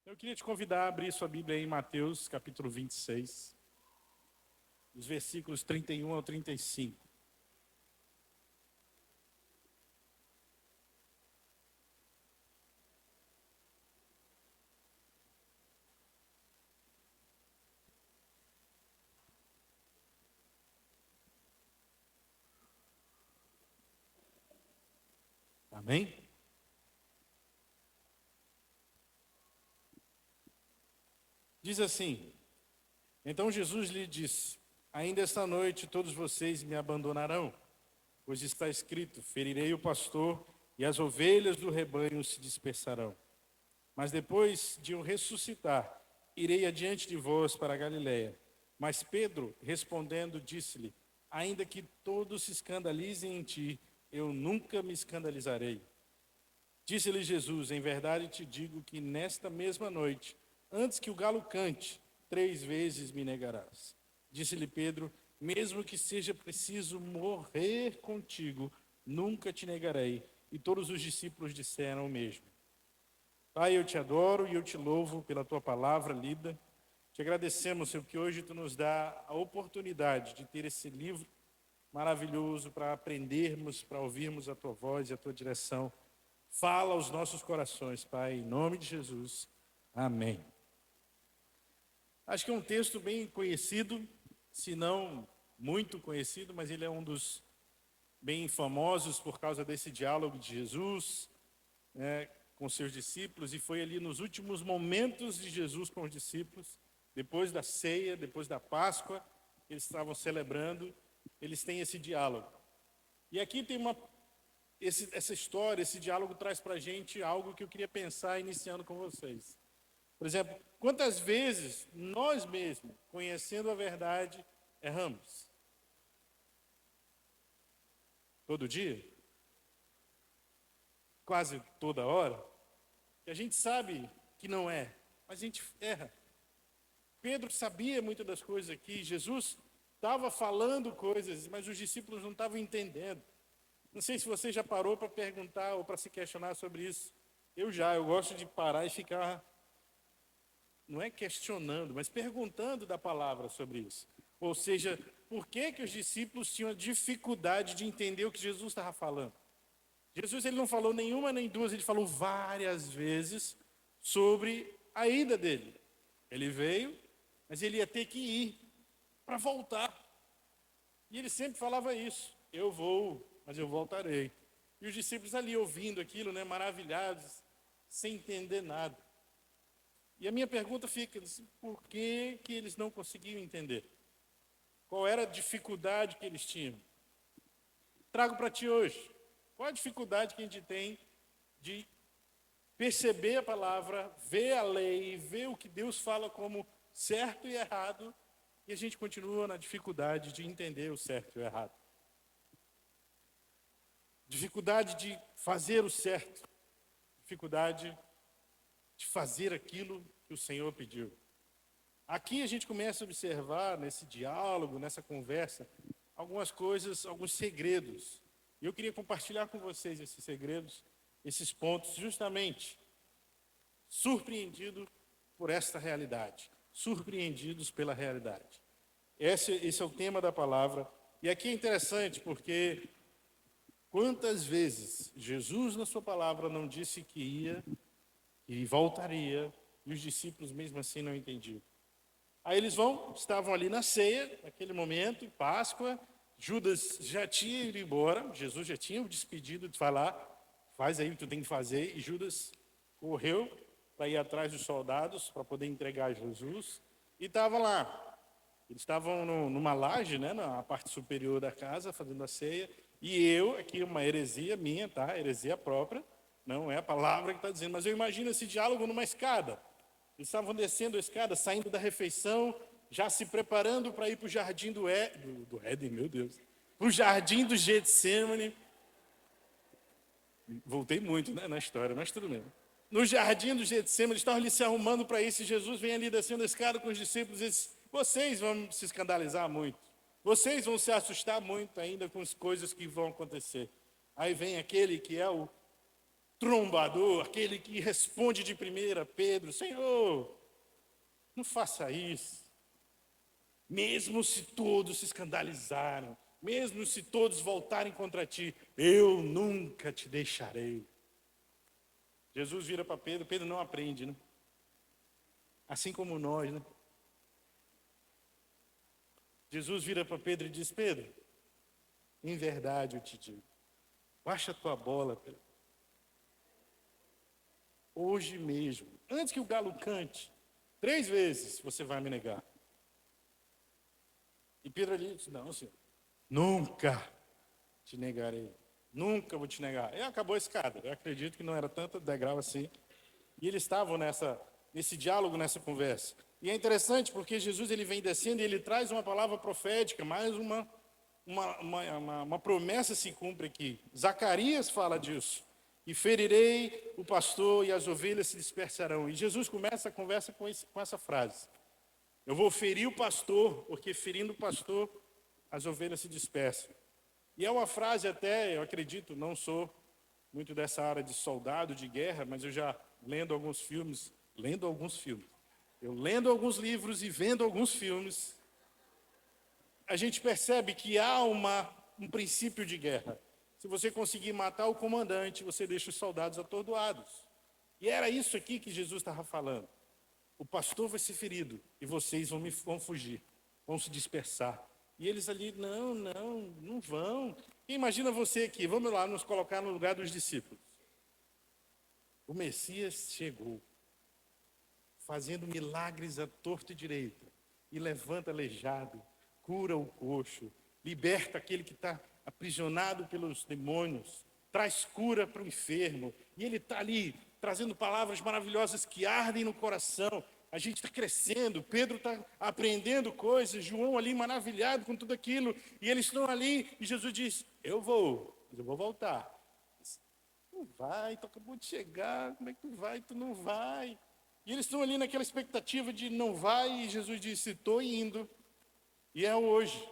Eu queria te convidar a abrir sua Bíblia em Mateus, capítulo 26, os versículos 31 ao 35. Amém? Diz assim: Então Jesus lhe disse: Ainda esta noite todos vocês me abandonarão, pois está escrito: ferirei o pastor e as ovelhas do rebanho se dispersarão. Mas depois de eu ressuscitar, irei adiante de vós para a Galiléia. Mas Pedro, respondendo, disse-lhe: Ainda que todos se escandalizem em ti, eu nunca me escandalizarei. Disse-lhe Jesus: Em verdade te digo que nesta mesma noite, antes que o galo cante, 3 vezes me negarás. Disse-lhe Pedro: Mesmo que seja preciso morrer contigo, nunca te negarei. E todos os discípulos disseram o mesmo. Pai, eu te adoro e eu te louvo pela tua palavra lida. Te agradecemos, Senhor, que hoje tu nos dá a oportunidade de ter esse livro maravilhoso para aprendermos, para ouvirmos a tua voz e a tua direção. Fala aos nossos corações, Pai, em nome de Jesus. Amém. Acho que é um texto bem conhecido, se não muito conhecido, mas ele é um dos bem famosos por causa desse diálogo de Jesus, né, com seus discípulos, e foi ali nos últimos momentos de Jesus com os discípulos, depois da ceia, depois da Páscoa, que eles estavam celebrando, eles têm esse diálogo. E aqui tem essa história, esse diálogo traz para a gente algo que eu queria pensar iniciando com vocês. Por exemplo, quantas vezes nós mesmos, conhecendo a verdade, erramos? Todo dia? Quase toda hora? E a gente sabe que não é, mas a gente erra. Pedro sabia muitas das coisas aqui, Jesus estava falando coisas, mas os discípulos não estavam entendendo. Não sei se você já parou para perguntar ou para se questionar sobre isso. Eu gosto de parar e ficar, não é questionando, mas perguntando da palavra sobre isso. Ou seja, por que os discípulos tinham dificuldade de entender o que Jesus estava falando? Jesus ele não falou nenhuma nem duas, ele falou várias vezes sobre a ida dele. Ele veio, mas ele ia ter que ir para voltar. E ele sempre falava isso: eu vou, mas eu voltarei. E os discípulos ali ouvindo aquilo, né, maravilhados, sem entender nada. E a minha pergunta fica: por que eles não conseguiam entender? Qual era a dificuldade que eles tinham? Trago para ti hoje. Qual a dificuldade que a gente tem de perceber a palavra, ver a lei, ver o que Deus fala como certo e errado, e a gente continua na dificuldade de entender o certo e o errado? Dificuldade de fazer o certo, dificuldade de fazer aquilo que o Senhor pediu. Aqui a gente começa a observar, nesse diálogo, nessa conversa, algumas coisas, alguns segredos. E eu queria compartilhar com vocês esses segredos, esses pontos, justamente surpreendido por esta realidade, surpreendidos pela realidade. Esse é o tema da palavra. E aqui é interessante porque quantas vezes Jesus na sua palavra não disse que ia e voltaria, e os discípulos mesmo assim não entendiam. Aí eles estavam ali na ceia, naquele momento, Páscoa, Judas já tinha ido embora, Jesus já tinha o despedido de falar, faz aí o que tu tem que fazer, e Judas correu para ir atrás dos soldados, para poder entregar Jesus, e estava lá. Eles estavam numa laje, né, na parte superior da casa, fazendo a ceia, e aqui uma heresia minha, tá? Heresia própria, não é a palavra que está dizendo, mas eu imagino esse diálogo numa escada. Eles estavam descendo a escada, saindo da refeição, já se preparando para ir para o jardim do Éden, meu Deus, para o jardim do Getsemane. Voltei muito, né, na história, mas tudo bem. No jardim do Getsemane, eles estavam ali se arrumando para isso, e Jesus vem ali descendo a escada com os discípulos e diz: vocês vão se escandalizar muito, vocês vão se assustar muito ainda com as coisas que vão acontecer. Aí vem aquele que é o trombador, aquele que responde de primeira, Pedro, Senhor, não faça isso. Mesmo se todos se escandalizaram, mesmo se todos voltarem contra ti, eu nunca te deixarei. Jesus vira para Pedro, Pedro não aprende, né? Assim como nós, né? Jesus vira para Pedro e diz, Pedro, em verdade eu te digo, baixa a tua bola, Pedro. Hoje mesmo, antes que o galo cante, 3 vezes você vai me negar. E Pedro ali disse, não, Senhor, nunca te negarei. Nunca vou te negar. E acabou a escada. Eu acredito que não era tanto degrau assim. E eles estavam nesse diálogo, nessa conversa. E é interessante porque Jesus ele vem descendo e ele traz uma palavra profética, mais uma promessa se cumpre aqui. Zacarias fala disso. E ferirei o pastor e as ovelhas se dispersarão. E Jesus começa a conversa com essa frase. Eu vou ferir o pastor, porque ferindo o pastor, as ovelhas se dispersam. E é uma frase até, eu acredito, não sou muito dessa área de soldado, de guerra, mas eu já lendo alguns alguns livros e vendo alguns filmes, a gente percebe que há um princípio de guerra. Se você conseguir matar o comandante, você deixa os soldados atordoados. E era isso aqui que Jesus estava falando. O pastor vai ser ferido e vocês vão fugir, vão se dispersar. E eles ali, não vão. E imagina você aqui, vamos lá nos colocar no lugar dos discípulos. O Messias chegou, fazendo milagres à torta e direita, e levanta aleijado, cura o coxo, liberta aquele que está aprisionado pelos demônios, traz cura para o enfermo, e ele está ali trazendo palavras maravilhosas que ardem no coração. A gente está crescendo, Pedro está aprendendo coisas, João ali maravilhado com tudo aquilo, e eles estão ali, e Jesus diz, eu vou voltar. Não vai, tu acabou de chegar, como é que tu vai? Tu não vai. E eles estão ali naquela expectativa de não vai, e Jesus disse, estou indo, e é hoje.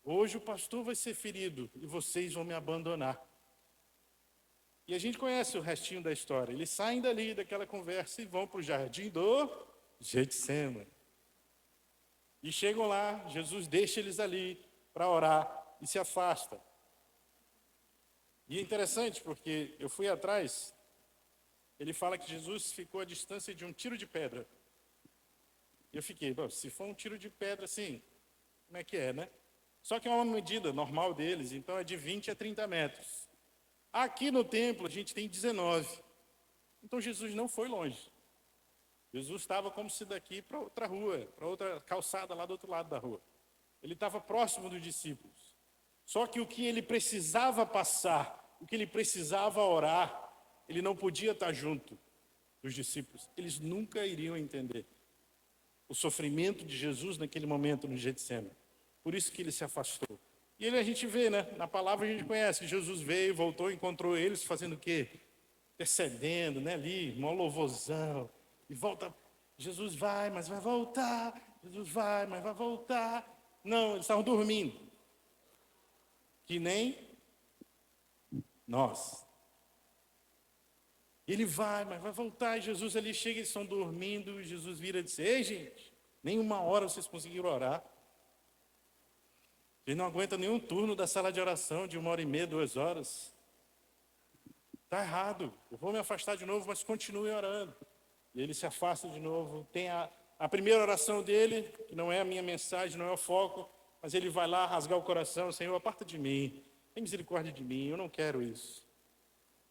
Hoje o pastor vai ser ferido, e vocês vão me abandonar. E a gente conhece o restinho da história. Eles saem dali, daquela conversa, e vão para o jardim do Getsêmani. E chegam lá, Jesus deixa eles ali para orar e se afasta. E é interessante porque eu fui atrás, ele fala que Jesus ficou à distância de um tiro de pedra. E eu fiquei, se for um tiro de pedra assim, como é que é, né? Só que é uma medida normal deles, então é de 20 a 30 metros. Aqui no templo a gente tem 19. Então Jesus não foi longe. Jesus estava como se daqui para outra rua, para outra calçada lá do outro lado da rua. Ele estava próximo dos discípulos. Só que o que ele precisava passar, o que ele precisava orar, ele não podia estar junto dos discípulos. Eles nunca iriam entender o sofrimento de Jesus naquele momento no Getsêmani. Por isso que ele se afastou. E ele a gente vê, né? Na palavra a gente conhece que Jesus veio, voltou, encontrou eles fazendo o quê? Intercedendo, né? Ali, mó louvorzão. E volta, Jesus vai, mas vai voltar. Jesus vai, mas vai voltar. Não, eles estavam dormindo. Que nem nós. Ele vai, mas vai voltar. E Jesus ali chega, eles estão dormindo. E Jesus vira e diz, ei gente, nem 1 hora vocês conseguiram orar. Ele não aguenta nenhum turno da sala de oração de 1h30, 2 horas. Está errado. Eu vou me afastar de novo, mas continue orando. E ele se afasta de novo. Tem a primeira oração dele, que não é a minha mensagem, não é o foco, mas ele vai lá rasgar o coração. Senhor, aparta de mim. Tem misericórdia de mim, eu não quero isso.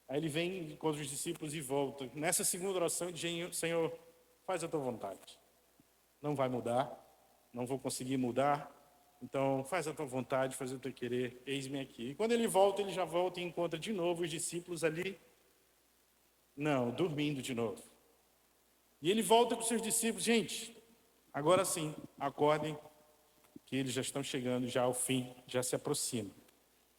Aí ele vem com os discípulos e volta. Nessa segunda oração, ele diz, Senhor, faz a tua vontade. Não vai mudar, não vou conseguir mudar. Então, faz a tua vontade, faz o teu querer, eis-me aqui. E quando ele volta, ele já volta e encontra de novo os discípulos ali. Não, dormindo de novo. E ele volta com os seus discípulos. Gente, agora sim, acordem, que eles já estão chegando, já ao fim, já se aproxima.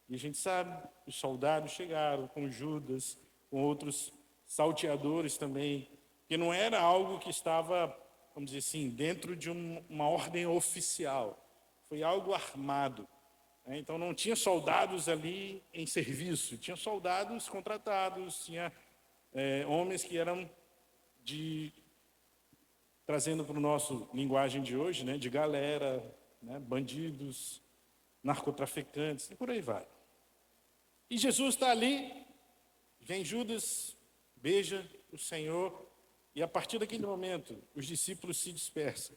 E a gente sabe, os soldados chegaram com Judas, com outros salteadores também, que não era algo que estava, vamos dizer assim, dentro de uma ordem oficial. Foi algo armado. né? Então não tinha soldados ali em serviço, tinha soldados contratados, tinha homens que eram trazendo para o nosso linguagem de hoje, né, de galera, né, bandidos, narcotraficantes, e por aí vai. E Jesus está ali, vem Judas, beija o Senhor, e a partir daquele momento, os discípulos se dispersam,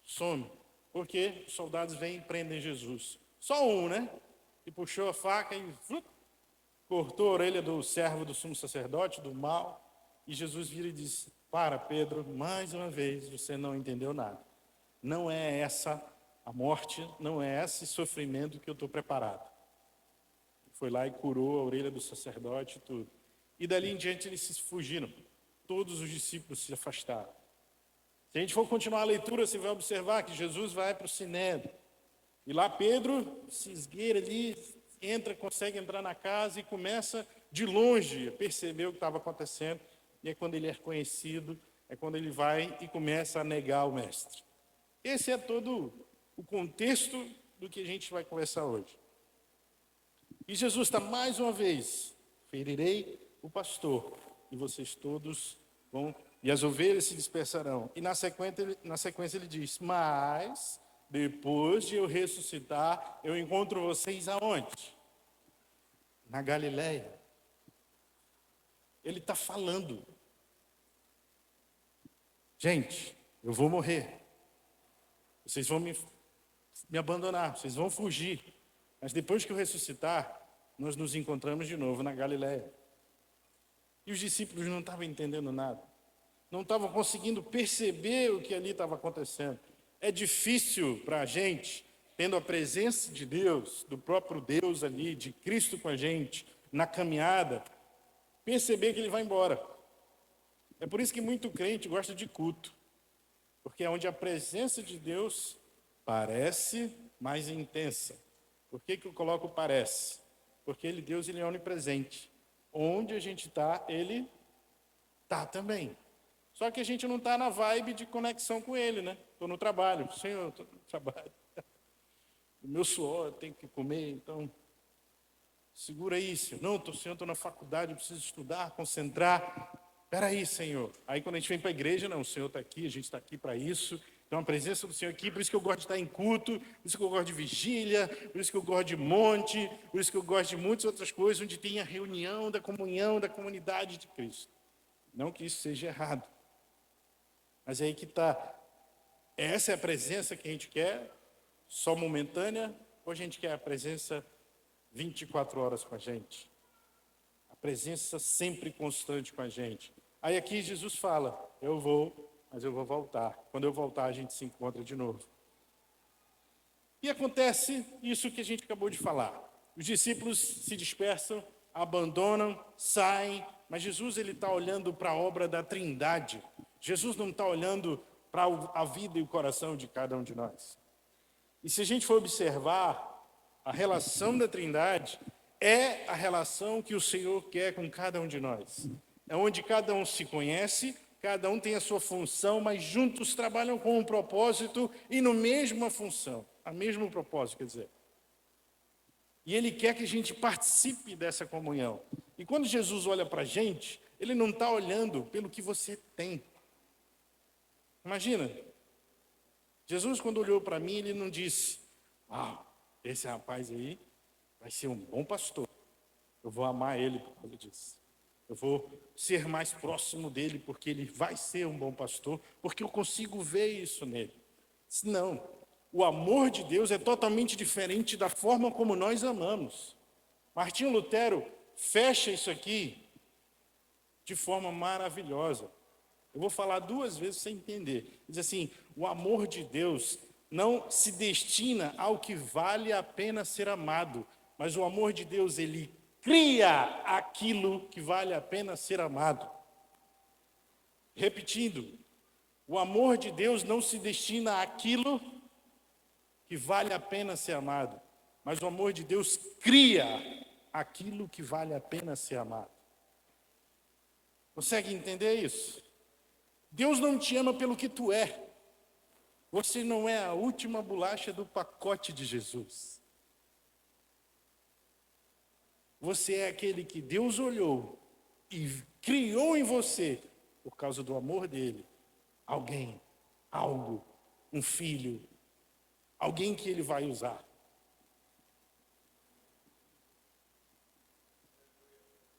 somem, porque os soldados vêm e prendem Jesus. Só um, né, que puxou a faca e cortou a orelha do servo do sumo sacerdote, do mal, e Jesus vira e diz: para, Pedro, mais uma vez você não entendeu nada. Não é essa a morte, não é esse sofrimento que eu estou preparado. Foi lá e curou a orelha do sacerdote e tudo. E dali em diante eles se fugiram. Todos os discípulos se afastaram. Se a gente for continuar a leitura, você vai observar que Jesus vai para o Sinédrio. E lá Pedro se esgueira ali, consegue entrar na casa e começa de longe a perceber o que estava acontecendo. E é quando ele é reconhecido, é quando ele vai e começa a negar o mestre. Esse é todo o contexto do que a gente vai conversar hoje. E Jesus está mais uma vez: ferirei o pastor, e vocês todos vão, e as ovelhas se dispersarão. E na sequência ele diz: mas depois de eu ressuscitar, eu encontro vocês aonde? Na Galileia. Ele está falando: gente, eu vou morrer, vocês vão me abandonar, vocês vão fugir, mas depois que eu ressuscitar, nós nos encontramos de novo na Galileia. E os discípulos não estavam entendendo nada, não estavam conseguindo perceber o que ali estava acontecendo. É difícil para a gente, tendo a presença de Deus, do próprio Deus ali, de Cristo com a gente, na caminhada, perceber que ele vai embora. É por isso que muito crente gosta de culto, porque é onde a presença de Deus parece mais intensa. Por que eu coloco parece? Porque Deus ele é onipresente. Onde a gente está, ele está também. Só que a gente não está na vibe de conexão com ele, né? Estou no trabalho, Senhor, estou no trabalho. O meu suor, eu tenho que comer, então segura aí, Senhor. Não, Senhor, estou na faculdade, eu preciso estudar, concentrar. Espera aí, Senhor. Aí quando a gente vem para a igreja, não, o Senhor está aqui, a gente está aqui para isso. Então a presença do Senhor aqui, por isso que eu gosto de estar em culto, por isso que eu gosto de vigília, por isso que eu gosto de monte, por isso que eu gosto de muitas outras coisas, onde tem a reunião da comunhão, da comunidade de Cristo. Não que isso seja errado. Mas é aí que está. Essa é a presença que a gente quer, só momentânea, ou a gente quer a presença 24 horas com a gente? A presença sempre constante com a gente. Aí aqui Jesus fala: eu vou, mas eu vou voltar. Quando eu voltar, a gente se encontra de novo. E acontece isso que a gente acabou de falar. Os discípulos se dispersam, abandonam, saem, mas Jesus ele está olhando para a obra da Trindade. Jesus não está olhando para a vida e o coração de cada um de nós. E se a gente for observar, a relação da Trindade é a relação que o Senhor quer com cada um de nós. É onde cada um se conhece, cada um tem a sua função, mas juntos trabalham com um propósito e no mesma função, a mesmo propósito, quer dizer. E Ele quer que a gente participe dessa comunhão. E quando Jesus olha para a gente, Ele não está olhando pelo que você tem. Imagina, Jesus quando olhou para mim, Ele não disse: esse rapaz aí vai ser um bom pastor. Eu vou amar ele por causa disso. Eu vou ser mais próximo dele porque ele vai ser um bom pastor, porque eu consigo ver isso nele. Não, o amor de Deus é totalmente diferente da forma como nós amamos. Martinho Lutero fecha isso aqui de forma maravilhosa. Eu vou falar duas vezes sem entender. Diz assim: o amor de Deus não se destina ao que vale a pena ser amado, mas o amor de Deus, ele cria aquilo que vale a pena ser amado. Repetindo, o amor de Deus não se destina àquilo que vale a pena ser amado, mas o amor de Deus cria aquilo que vale a pena ser amado. Consegue entender isso? Deus não te ama pelo que tu é. Você não é a última bolacha do pacote de Jesus. Você é aquele que Deus olhou e criou em você, por causa do amor dele, alguém, algo, um filho, alguém que ele vai usar.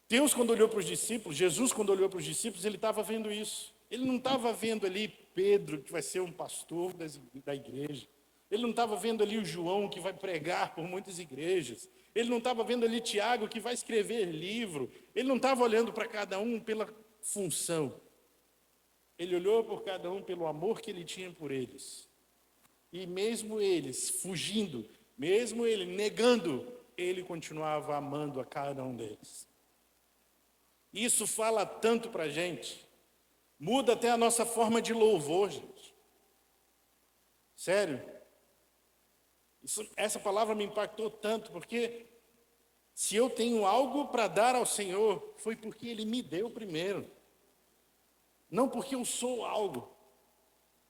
Deus, quando olhou para os discípulos, Jesus, quando olhou para os discípulos, ele estava vendo isso. Ele não estava vendo ali Pedro, que vai ser um pastor da igreja. Ele não estava vendo ali o João, que vai pregar por muitas igrejas. Ele não estava vendo ali Tiago, que vai escrever livro. Ele não estava olhando para cada um pela função. Ele olhou por cada um pelo amor que ele tinha por eles. E mesmo eles fugindo, mesmo ele negando, ele continuava amando a cada um deles. Isso fala tanto para a gente. Muda até a nossa forma de louvor, gente. Sério. Essa palavra me impactou tanto, porque se eu tenho algo para dar ao Senhor, foi porque Ele me deu primeiro. Não porque eu sou algo.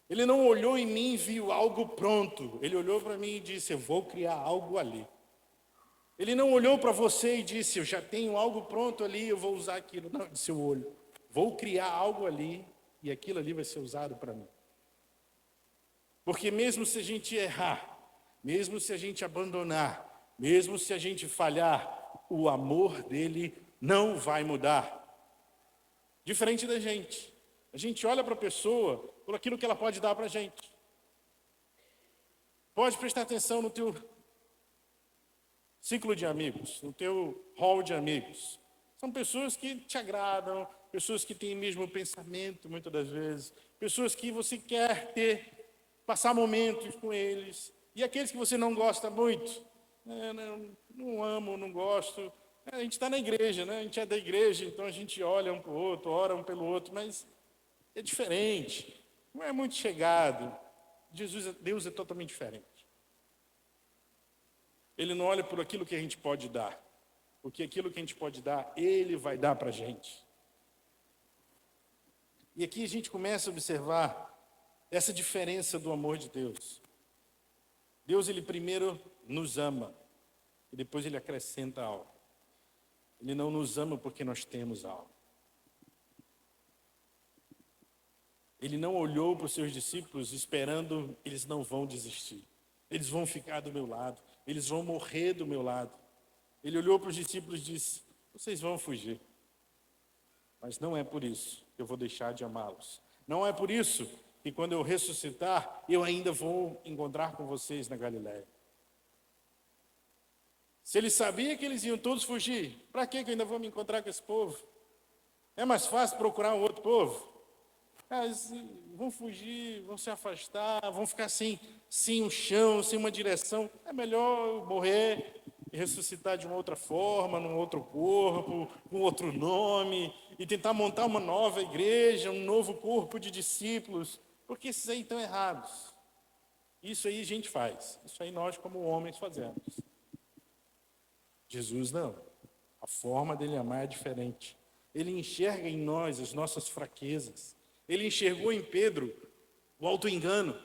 Ele não olhou em mim e viu algo pronto. Ele olhou para mim e disse, eu vou criar algo ali. Ele não olhou para você e disse, eu já tenho algo pronto ali, eu vou usar aquilo. Não, disse, eu olho. Vou criar algo ali e aquilo ali vai ser usado para mim. Porque mesmo se a gente errar, mesmo se a gente abandonar, mesmo se a gente falhar, o amor dele não vai mudar. Diferente da gente. A gente olha para a pessoa por aquilo que ela pode dar para a gente. Pode prestar atenção no teu ciclo de amigos, no teu hall de amigos. São pessoas que te agradam, pessoas que têm o mesmo pensamento, muitas das vezes, pessoas que você quer passar momentos com eles, e aqueles que você não gosta muito, não amo, não gosto. A gente está na igreja, né? A gente é da igreja, então a gente olha um para o outro, ora um pelo outro, mas é diferente, não é muito chegado. Deus é totalmente diferente. Ele não olha por aquilo que a gente pode dar, porque aquilo que a gente pode dar, Ele vai dar para a gente. E aqui a gente começa a observar essa diferença do amor de Deus. Deus, Ele primeiro nos ama, e depois Ele acrescenta algo. Ele não nos ama porque nós temos algo. Ele não olhou para os seus discípulos esperando, eles não vão desistir. Eles vão ficar do meu lado. Eles vão morrer do meu lado. Ele olhou para os discípulos e disse, vocês vão fugir. Mas não é por isso que eu vou deixar de amá-los. Não é por isso que quando eu ressuscitar, eu ainda vou encontrar com vocês na Galiléia. Se ele sabia que eles iam todos fugir, para que eu ainda vou me encontrar com esse povo? É mais fácil procurar um outro povo. Eles vão fugir, vão se afastar, vão ficar sem um chão, sem uma direção. É melhor morrer e ressuscitar de uma outra forma, num outro corpo, com outro nome, e tentar montar uma nova igreja, um novo corpo de discípulos, porque esses aí estão errados. Isso aí a gente faz, isso aí nós como homens fazemos. Jesus não. A forma dele amar é diferente. Ele enxerga em nós as nossas fraquezas. Ele enxergou em Pedro o auto-engano,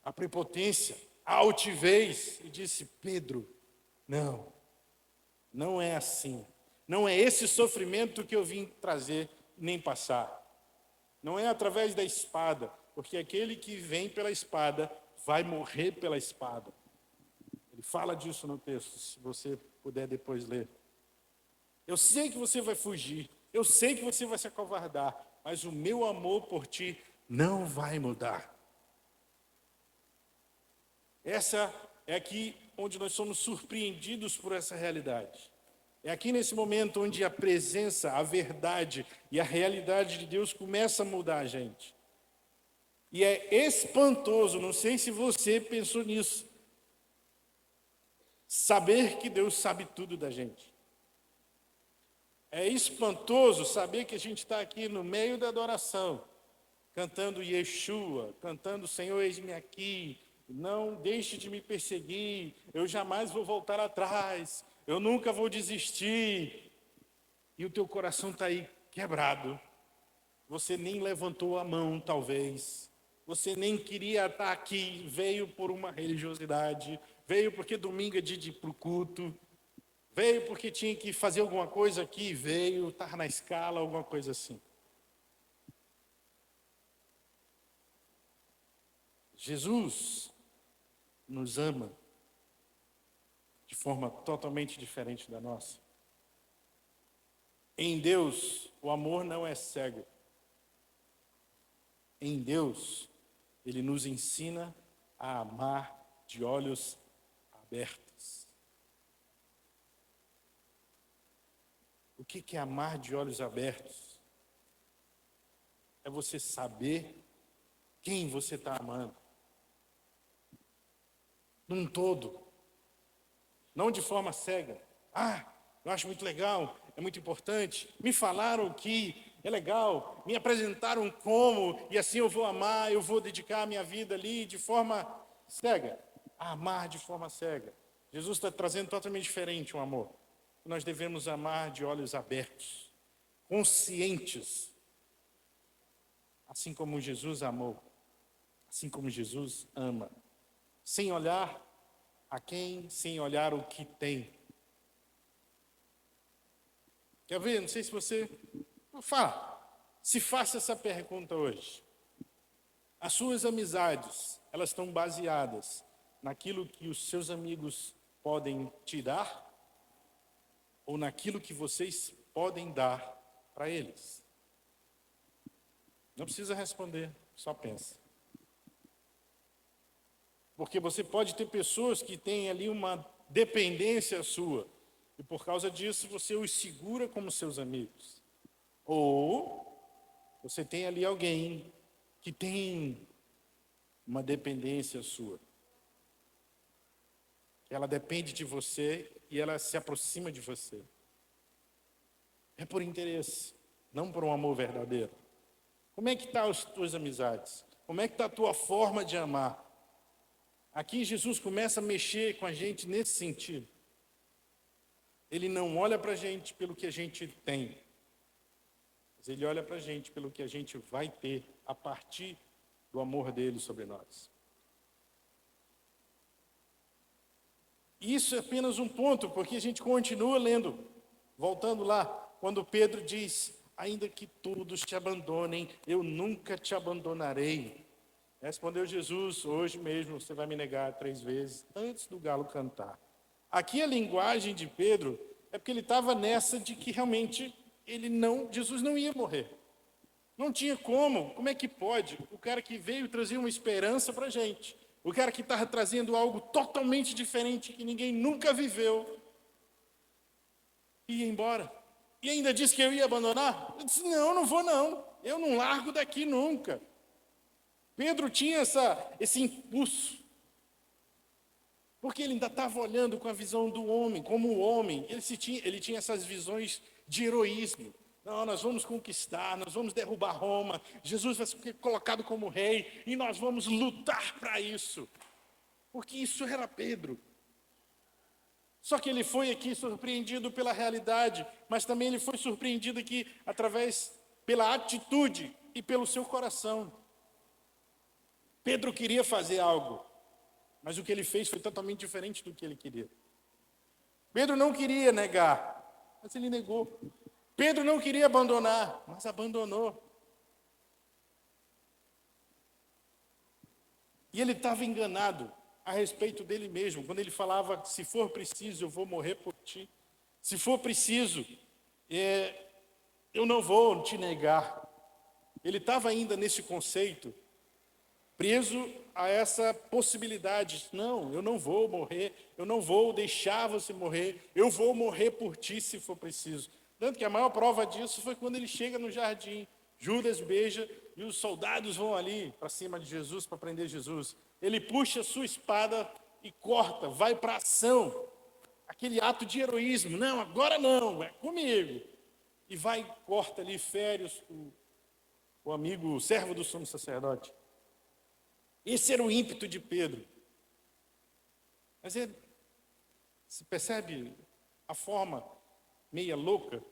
a prepotência, a altivez, e disse, Pedro, não é assim. Não é esse sofrimento que eu vim trazer, nem passar. Não é através da espada, porque aquele que vem pela espada vai morrer pela espada. Ele fala disso no texto, se você puder depois ler. Eu sei que você vai fugir, eu sei que você vai se acovardar, mas o meu amor por ti não vai mudar. Essa é aqui onde nós somos surpreendidos por essa realidade. É aqui nesse momento onde a presença, a verdade e a realidade de Deus começa a mudar a gente. E é espantoso, não sei se você pensou nisso, saber que Deus sabe tudo da gente. É espantoso saber que a gente está aqui no meio da adoração, cantando Yeshua, cantando Senhor, eis-me aqui, não deixe de me perseguir, eu jamais vou voltar atrás, eu nunca vou desistir. E o teu coração está aí quebrado, você nem levantou a mão talvez, você nem queria estar aqui, veio por uma religiosidade, veio porque domingo é dia de ir para o culto, Veio porque tinha que fazer alguma coisa aqui, veio, estava na escala, alguma coisa assim. Jesus nos ama de forma totalmente diferente da nossa. Em Deus, o amor não é cego. Em Deus, Ele nos ensina a amar de olhos abertos. O que é amar de olhos abertos? É você saber quem você está amando. Num todo. Não de forma cega. Eu acho muito legal, é muito importante. Me falaram que é legal, me apresentaram como, e assim eu vou amar, eu vou dedicar a minha vida ali de forma cega. Amar de forma cega. Jesus está trazendo totalmente diferente um amor. Nós devemos amar de olhos abertos, conscientes, assim como Jesus amou, assim como Jesus ama, sem olhar a quem, sem olhar o que tem. Quer ver? Não sei se você se faça essa pergunta hoje. As suas amizades, elas estão baseadas naquilo que os seus amigos podem te dar ou naquilo que vocês podem dar para eles? Não precisa responder, só pensa. Porque você pode ter pessoas que têm ali uma dependência sua, e por causa disso você os segura como seus amigos. Ou você tem ali alguém que tem uma dependência sua. Ela depende de você e ela se aproxima de você. É por interesse, não por um amor verdadeiro. Como é que estão as tuas amizades? Como é que está a tua forma de amar? Aqui Jesus começa a mexer com a gente nesse sentido. Ele não olha para a gente pelo que a gente tem, mas Ele olha para a gente pelo que a gente vai ter a partir do amor dele sobre nós. Isso é apenas um ponto, porque a gente continua lendo, voltando lá, quando Pedro diz: ainda que todos te abandonem, eu nunca te abandonarei. Respondeu Jesus: hoje mesmo você vai me negar 3 vezes antes do galo cantar. Aqui a linguagem de Pedro é porque ele estava nessa de que realmente Jesus não ia morrer. Não tinha como é que pode? O cara que veio trazer uma esperança para a gente, o cara que estava trazendo algo totalmente diferente que ninguém nunca viveu, ia embora. E ainda disse que eu ia abandonar? Eu disse: não vou não, eu não largo daqui nunca. Pedro tinha esse impulso, porque ele ainda estava olhando com a visão do homem, como o homem. Ele tinha essas visões de heroísmo. Não, nós vamos conquistar, nós vamos derrubar Roma, Jesus vai ser colocado como rei, e nós vamos lutar para isso. Porque isso era Pedro. Só que ele foi aqui surpreendido pela realidade, mas também ele foi surpreendido aqui pela atitude e pelo seu coração. Pedro queria fazer algo, mas o que ele fez foi totalmente diferente do que ele queria. Pedro não queria negar, mas ele negou. Pedro não queria abandonar, mas abandonou. E ele estava enganado a respeito dele mesmo, quando ele falava: se for preciso, eu vou morrer por ti. Se for preciso, eu não vou te negar. Ele estava ainda nesse conceito, preso a essa possibilidade. Não, eu não vou morrer, eu não vou deixar você morrer, eu vou morrer por ti se for preciso. Tanto que a maior prova disso foi quando ele chega no jardim. Judas beija e os soldados vão ali para cima de Jesus para prender Jesus. Ele puxa a sua espada e corta, vai para a ação. Aquele ato de heroísmo. Não, agora não, é comigo. E vai, corta ali, fere o amigo, o servo do sumo sacerdote. Esse era o ímpeto de Pedro. Mas se percebe a forma meia louca,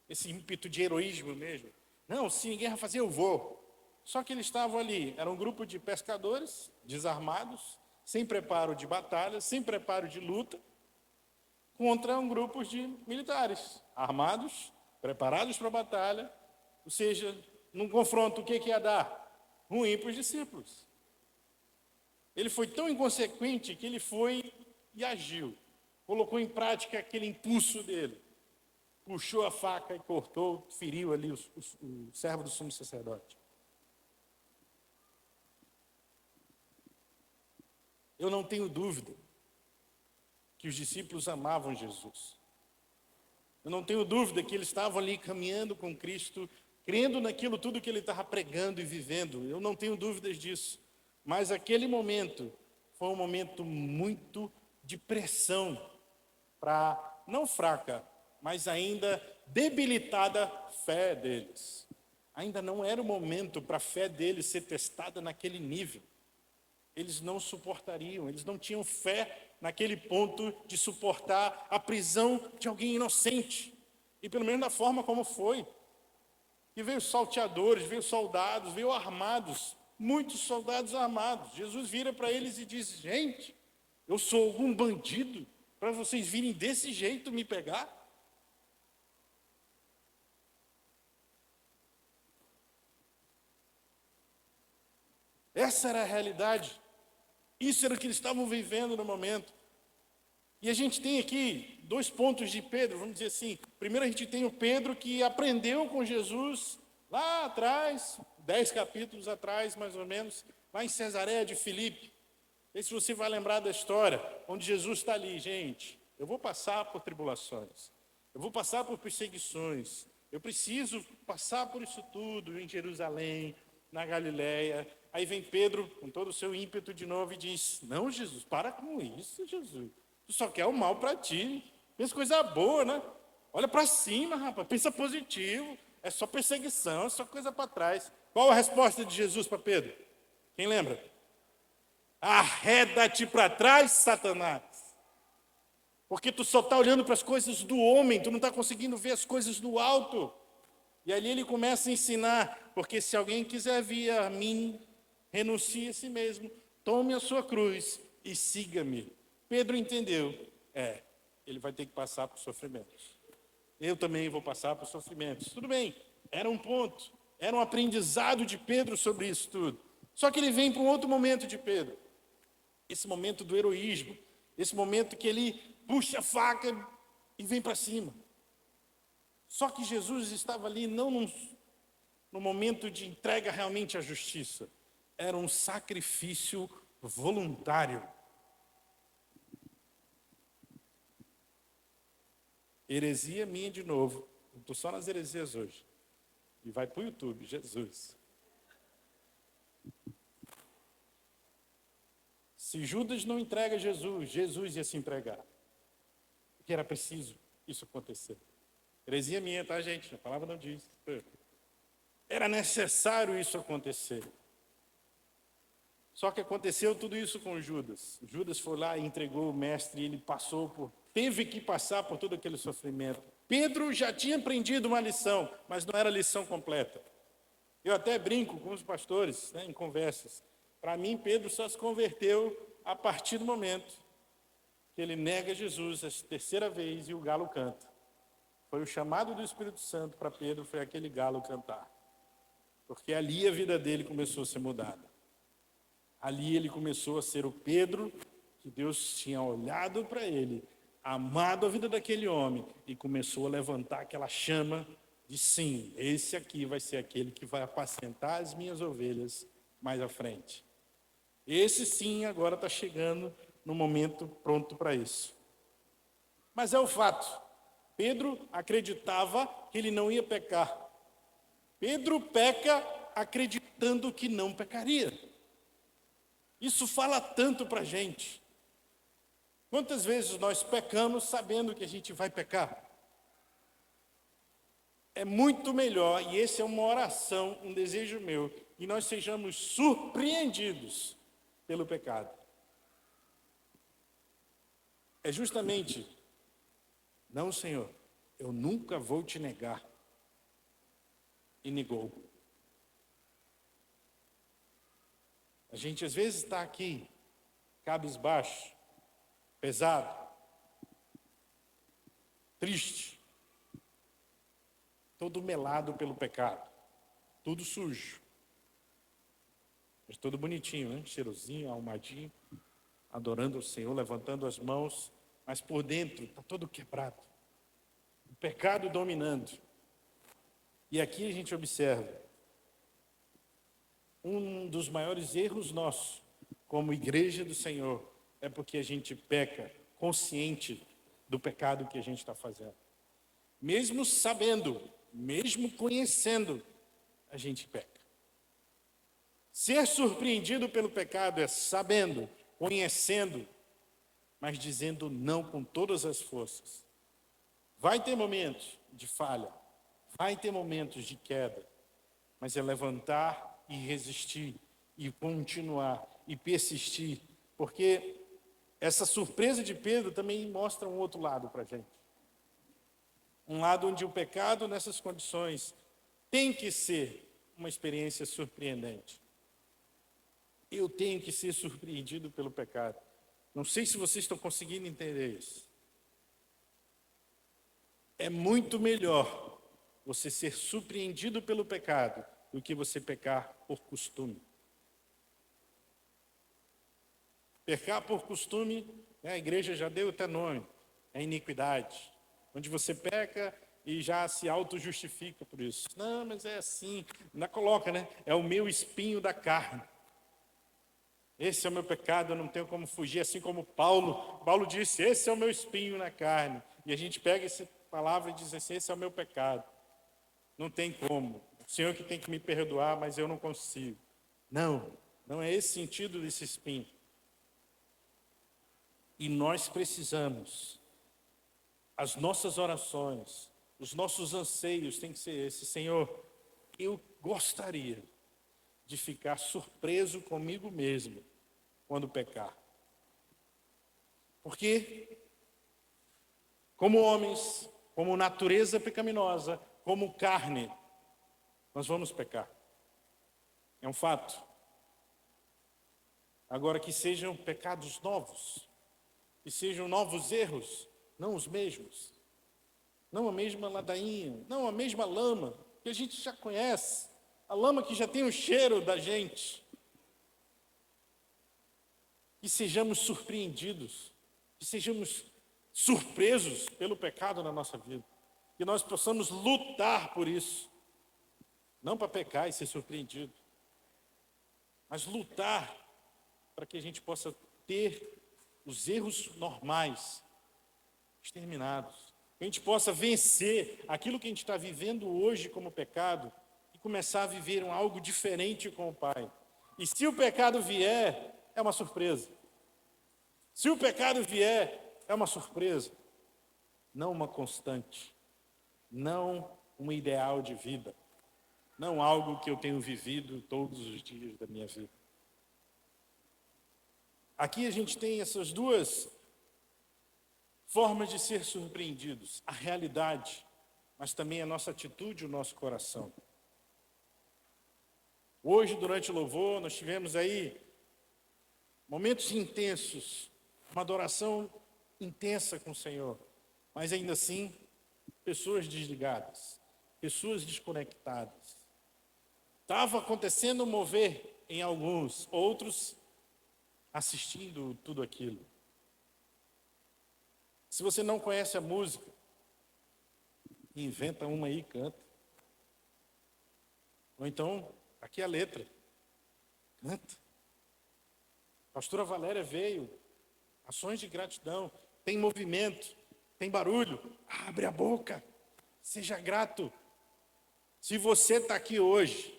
esse ímpeto de heroísmo mesmo. Não, se ninguém vai fazer, eu vou. Só que eles estavam ali, era um grupo de pescadores, desarmados, sem preparo de batalha, sem preparo de luta. contra um grupo de militares, armados, preparados para a batalha, ou seja, num confronto, o que ia dar? Ruim para os discípulos. Ele foi tão inconsequente que ele foi e agiu, colocou em prática aquele impulso dele, puxou a faca e cortou, feriu ali o servo do sumo sacerdote. Eu não tenho dúvida que os discípulos amavam Jesus. Eu não tenho dúvida que eles estavam ali caminhando com Cristo, crendo naquilo tudo que ele estava pregando e vivendo. Eu não tenho dúvidas disso. Mas aquele momento foi um momento muito de pressão para, não fraca, mas ainda debilitada fé deles. Ainda não era o momento para a fé deles ser testada naquele nível. Eles não suportariam, eles não tinham fé naquele ponto de suportar a prisão de alguém inocente. E pelo menos da forma como foi. E veio salteadores, veio soldados, veio armados, muitos soldados armados. Jesus vira para eles e diz: gente, eu sou algum bandido para vocês virem desse jeito me pegar? Essa era a realidade. Isso era o que eles estavam vivendo no momento. E a gente tem aqui 2 pontos de Pedro, vamos dizer assim. Primeiro a gente tem o Pedro que aprendeu com Jesus lá atrás, 10 capítulos atrás, mais ou menos, lá em Cesareia de Filipe. Não sei se você vai lembrar da história, onde Jesus está ali, gente, eu vou passar por tribulações, eu vou passar por perseguições, eu preciso passar por isso tudo em Jerusalém, na Galileia. Aí vem Pedro com todo o seu ímpeto de novo e diz: não, Jesus, para com isso, Jesus. Tu só quer o mal para ti. Pensa coisa boa, né? Olha para cima, rapaz. Pensa positivo. É só perseguição, é só coisa para trás. Qual a resposta de Jesus para Pedro? Quem lembra? Arreda-te para trás, Satanás. Porque tu só está olhando para as coisas do homem, tu não está conseguindo ver as coisas do alto. E ali ele começa a ensinar, porque se alguém quiser vir a mim, renuncie a si mesmo, tome a sua cruz e siga-me. Pedro entendeu, ele vai ter que passar por sofrimentos. Eu também vou passar por sofrimentos. Tudo bem, era um ponto, era um aprendizado de Pedro sobre isso tudo. Só que ele vem para um outro momento de Pedro, esse momento do heroísmo, esse momento que ele puxa a faca e vem para cima. Só que Jesus estava ali não no momento de entrega realmente à justiça. Era um sacrifício voluntário. Heresia minha de novo. Estou só nas heresias hoje. E vai para o YouTube, Jesus. Se Judas não entrega Jesus, Jesus ia se entregar. Porque era preciso isso acontecer. Heresia minha, tá, gente? A palavra não diz. Era necessário isso acontecer. Só que aconteceu tudo isso com Judas. Judas foi lá e entregou o mestre, e ele teve que passar por todo aquele sofrimento. Pedro já tinha aprendido uma lição, mas não era a lição completa. Eu até brinco com os pastores, em conversas. Para mim, Pedro só se converteu a partir do momento que ele nega Jesus a 3ª vez e o galo canta. Foi o chamado do Espírito Santo para Pedro, foi aquele galo cantar. Porque ali a vida dele começou a ser mudada. Ali ele começou a ser o Pedro que Deus tinha olhado para ele, amado a vida daquele homem e começou a levantar aquela chama de sim, esse aqui vai ser aquele que vai apacentar as minhas ovelhas mais à frente. Esse sim agora está chegando no momento pronto para isso. Mas é o fato. Pedro acreditava que ele não ia pecar. Pedro peca acreditando que não pecaria. Isso fala tanto para a gente. Quantas vezes nós pecamos sabendo que a gente vai pecar? É muito melhor, e essa é uma oração, um desejo meu, que nós sejamos surpreendidos pelo pecado. É justamente, não, Senhor, eu nunca vou te negar. E negou. A gente às vezes está aqui, cabisbaixo, pesado, triste, todo melado pelo pecado, tudo sujo, mas todo bonitinho, né? Cheirosinho, arrumadinho, adorando o Senhor, levantando as mãos, mas por dentro está todo quebrado, o pecado dominando. E aqui a gente observa um dos maiores erros nossos, como igreja do Senhor, é porque a gente peca consciente do pecado que a gente está fazendo. Mesmo sabendo, mesmo conhecendo, a gente peca. Ser surpreendido pelo pecado é sabendo, conhecendo, mas dizendo não com todas as forças. Vai ter momentos de falha, vai ter momentos de queda, mas é levantar e resistir, e continuar, e persistir, porque essa surpresa de Pedro também mostra um outro lado para a gente. Um lado onde o pecado nessas condições tem que ser uma experiência surpreendente. Eu tenho que ser surpreendido pelo pecado. Não sei se vocês estão conseguindo entender isso. É muito melhor você ser surpreendido pelo pecado do que você pecar por costume. Pecar por costume, né, a igreja já deu até nome, é iniquidade. Onde você peca e já se auto-justifica por isso. Não, mas é assim, ainda coloca, né? É o meu espinho da carne. Esse é o meu pecado, eu não tenho como fugir, assim como Paulo disse, esse é o meu espinho na carne. E a gente pega essa palavra e diz assim, esse é o meu pecado. Não tem como. O Senhor que tem que me perdoar, mas eu não consigo. Não, não é esse sentido desse espinho. E nós precisamos, as nossas orações, os nossos anseios têm que ser esse. Senhor, eu gostaria de ficar surpreso comigo mesmo quando pecar. Porque, como homens, como natureza pecaminosa, como carne, nós vamos pecar. É um fato. Agora, que sejam pecados novos, que sejam novos erros, não os mesmos. Não a mesma ladainha, não a mesma lama, que a gente já conhece. A lama que já tem o cheiro da gente. Que sejamos surpreendidos, que sejamos surpresos pelo pecado na nossa vida. Que nós possamos lutar por isso. Não para pecar e ser surpreendido, mas lutar para que a gente possa ter os erros normais exterminados. Que a gente possa vencer aquilo que a gente está vivendo hoje como pecado e começar a viver algo diferente com o Pai. E se o pecado vier, é uma surpresa. Se o pecado vier, é uma surpresa. Não uma constante. Não um ideal de vida. Não algo que eu tenho vivido todos os dias da minha vida. Aqui a gente tem essas duas formas de ser surpreendidos. A realidade, mas também a nossa atitude, o nosso coração. Hoje, durante o louvor, nós tivemos aí momentos intensos, uma adoração intensa com o Senhor, mas ainda assim, pessoas desligadas, pessoas desconectadas. Estava acontecendo um mover em alguns, outros assistindo tudo aquilo. Se você não conhece a música, inventa uma aí e canta. Ou então, aqui é a letra, canta. A pastora Valéria veio, ações de gratidão, tem movimento, tem barulho, abre a boca, seja grato. Se você está aqui hoje,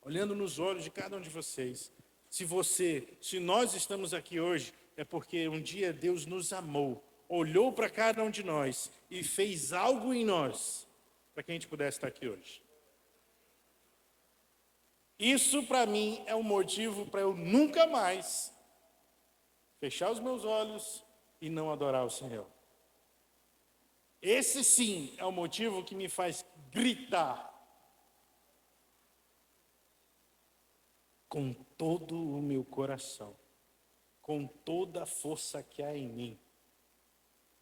olhando nos olhos de cada um de vocês, se nós estamos aqui hoje, é porque um dia Deus nos amou, olhou para cada um de nós e fez algo em nós para que a gente pudesse estar aqui hoje. Isso para mim é um motivo para eu nunca mais fechar os meus olhos e não adorar o Senhor. Esse sim é o motivo que me faz gritar com todo o meu coração, com toda a força que há em mim.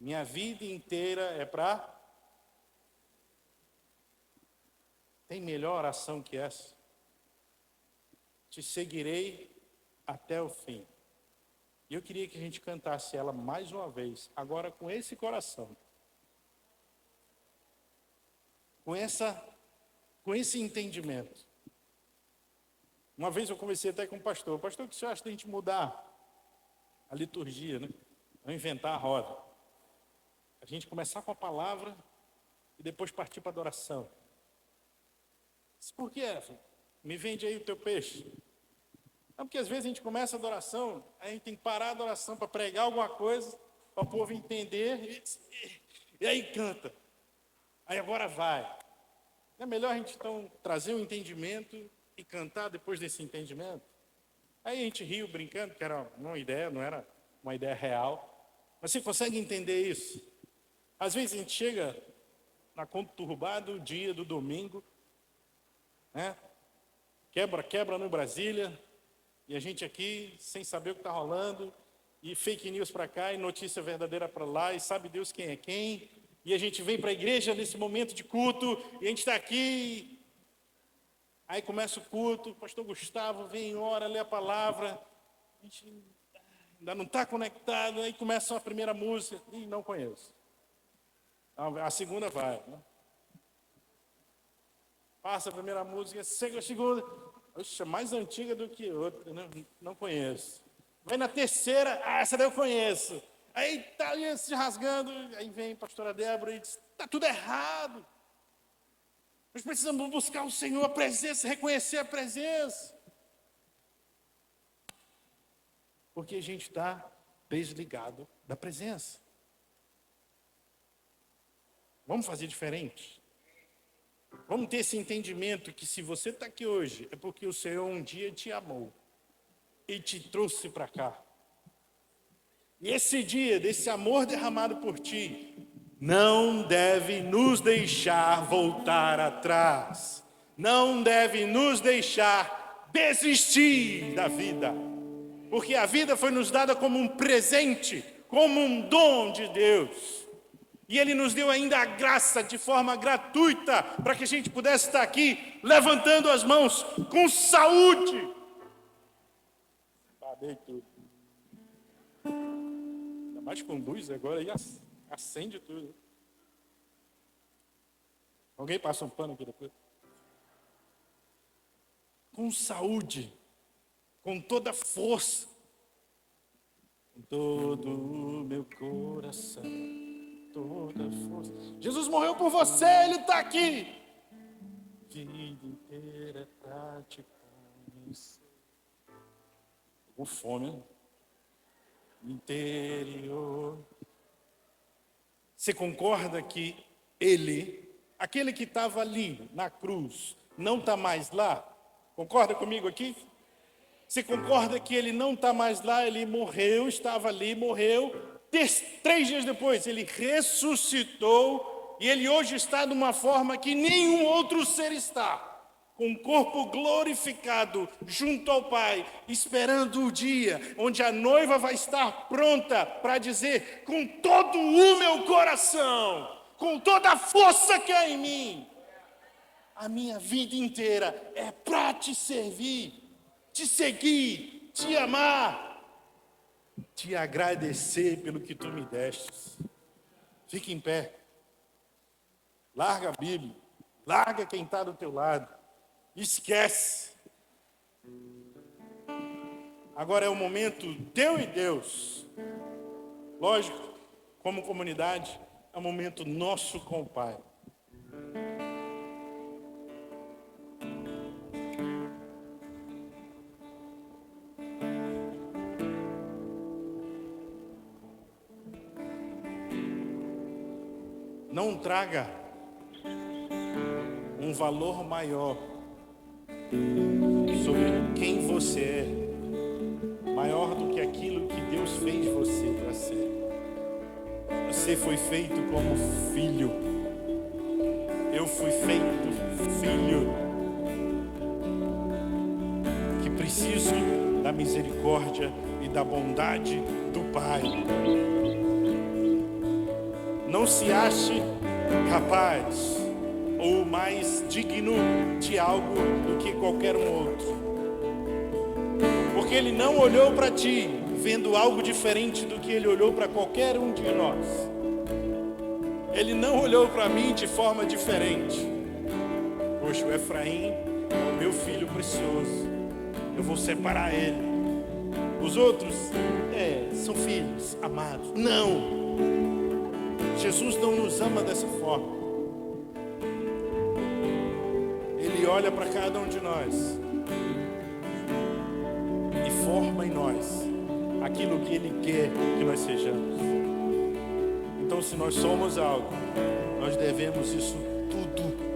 Minha vida inteira é para... Tem melhor oração que essa? Te seguirei até o fim. E eu queria que a gente cantasse ela mais uma vez, agora com esse coração. Com esse entendimento. Uma vez eu conversei até com o pastor. Pastor, o que você acha de a gente mudar a liturgia, né? Não inventar a roda. A gente começar com a palavra e depois partir para a adoração. Por quê? Me vende aí o teu peixe. Não, porque às vezes a gente começa a adoração, a gente tem que parar a adoração para pregar alguma coisa, para o povo entender, e aí canta. Aí agora vai. Não é melhor a gente então trazer um entendimento e cantar depois desse entendimento? Aí a gente riu brincando, que era uma ideia, não era uma ideia real. Mas você consegue entender isso? Às vezes a gente chega na conturbada do dia do domingo, né? Quebra no Brasília, e a gente aqui sem saber o que está rolando, e fake news para cá, e notícia verdadeira para lá, e sabe Deus quem é quem, e a gente vem para a igreja nesse momento de culto, e a gente está aqui, aí começa o culto, o pastor Gustavo vem, ora, lê a palavra, a gente ainda não está conectado, aí começa a primeira música, e não conheço. A segunda vai, né? Passa a primeira música, a segunda, oxa, mais antiga do que outra, né? Não conheço. Vai na terceira, essa daí eu conheço. Aí está ali se rasgando, aí vem a pastora Débora e diz, está tudo errado. Nós precisamos buscar o Senhor, a presença, reconhecer a presença. Porque a gente está desligado da presença. Vamos fazer diferente. Vamos ter esse entendimento que se você está aqui hoje, é porque o Senhor um dia te amou e te trouxe para cá. E esse dia, desse amor derramado por ti, não deve nos deixar voltar atrás. Não deve nos deixar desistir da vida. Porque a vida foi nos dada como um presente, como um dom de Deus. E Ele nos deu ainda a graça de forma gratuita para que a gente pudesse estar aqui levantando as mãos com saúde. Parei tudo. Ainda mais com luz agora aí acende tudo. Alguém passa um pano aqui depois? Com saúde, com toda a força, com todo o meu coração. Toda força. Jesus morreu por você, Ele está aqui. Vida inteira é pra te conhecer. Com fome, né? Interior. Você concorda que Ele, aquele que estava ali na cruz, não está mais lá? Concorda comigo aqui? Você concorda que Ele não está mais lá? Ele morreu, estava ali, morreu. 3 dias depois, Ele ressuscitou e Ele hoje está de uma forma que nenhum outro ser está, com o corpo glorificado junto ao Pai, esperando o dia onde a noiva vai estar pronta para dizer com todo o meu coração, com toda a força que há em mim, a minha vida inteira é para te servir, te seguir, te amar, te agradecer pelo que tu me destes. Fique em pé. Larga a Bíblia. Larga quem está do teu lado. Esquece. Agora é o momento teu e Deus. Lógico, como comunidade, é o momento nosso com o Pai. Não traga um valor maior sobre quem você é, maior do que aquilo que Deus fez você para ser. Você foi feito como filho. Eu fui feito filho. Que preciso da misericórdia e da bondade do Pai. não se ache capaz ou mais digno de algo do que qualquer um outro. Porque Ele não olhou para ti vendo algo diferente do que Ele olhou para qualquer um de nós. Ele não olhou para mim de forma diferente. Poxa, o Efraim é o meu filho precioso, eu vou separar ele. Os outros, são filhos amados. Não! Jesus não nos ama dessa forma. Ele olha para cada um de nós e forma em nós aquilo que Ele quer que nós sejamos. Então, se nós somos algo, nós devemos isso tudo